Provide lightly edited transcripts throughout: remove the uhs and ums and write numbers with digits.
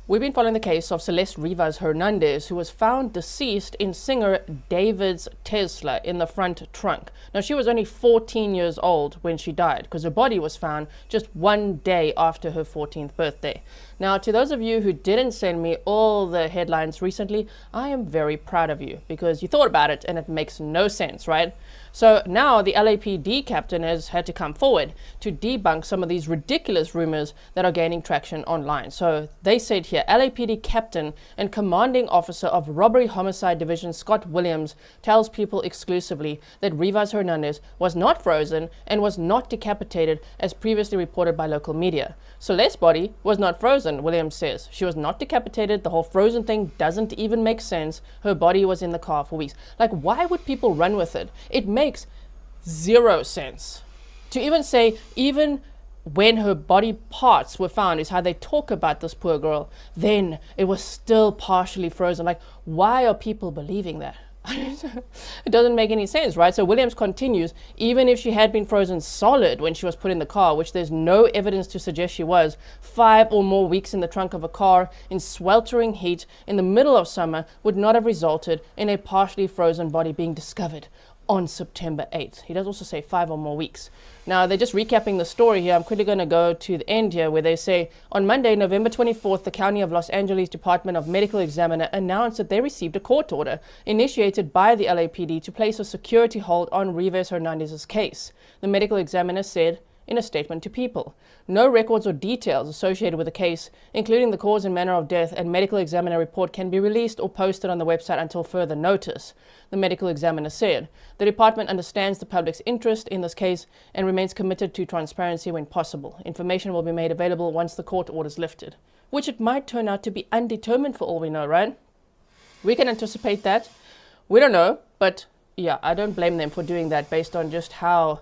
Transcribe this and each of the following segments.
We've been following the case of Celeste Rivas Hernandez, who was found deceased in singer David's Tesla in the front trunk. Now, she was only 14 years old when she died because her body was found just one day after her 14th birthday. Now, to those of you who didn't send me all the headlines recently, I am very proud of you because you thought about it and it makes no sense, right? So now the LAPD captain has had to come forward to debunk some of these ridiculous rumors that are gaining traction online. So they said here, LAPD captain and commanding officer of Robbery Homicide Division Scott Williams tells people exclusively that Rivas Hernandez was not frozen and was not decapitated as previously reported by local media. Celeste's body was not frozen, Williams says. She was not decapitated. The whole frozen thing doesn't even make sense. Her body was in the car for weeks. Like, why would people run with it? It makes zero sense. To even say, even when her body parts were found, is how they talk about this poor girl, then it was still partially frozen. Like, why are people believing that? It doesn't make any sense, right? So Williams continues, even if she had been frozen solid when she was put in the car, which there's no evidence to suggest she was, 5 or more weeks in the trunk of a car in sweltering heat in the middle of summer would not have resulted in a partially frozen body being discovered on September 8th. He does also say 5 or more weeks. Now, they're just recapping the story here. I'm quickly going to go to the end here where they say, on Monday, November 24th, the County of Los Angeles Department of Medical Examiner announced that they received a court order initiated by the LAPD to place a security hold on Rivas Hernandez's case. The medical examiner said in a statement to People, no records or details associated with the case, including the cause and manner of death and medical examiner report, can be released or posted on the website until further notice. The medical examiner said, the department understands the public's interest in this case and remains committed to transparency when possible. Information will be made available once the court order is lifted, which it might turn out to be undetermined for all we know, right? We can anticipate that. We don't know, but yeah, I don't blame them for doing that based on just how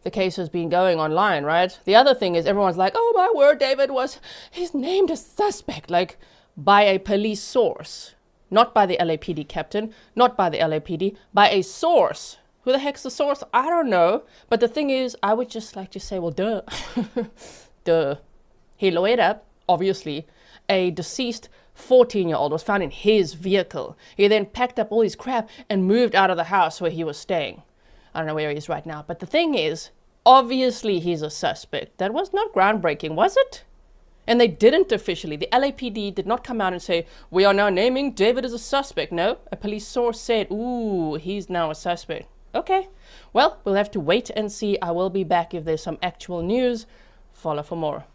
the case has been going online, right? The other thing is everyone's like, oh my word, he's named a suspect, like by a police source, not by the LAPD captain, not by the LAPD, by a source. Who the heck's the source? I don't know. But the thing is, I would just like to say, well, duh. Duh. He lawyered up, obviously. A deceased 14-year-old was found in his vehicle. He then packed up all his crap and moved out of the house where he was staying. I don't know where he is right now. But the thing is, obviously he's a suspect. That was not groundbreaking, was it? And they didn't officially. The LAPD did not come out and say, we are now naming David as a suspect. No, a police source said, ooh, he's now a suspect. Okay, well, we'll have to wait and see. I will be back if there's some actual news. Follow for more.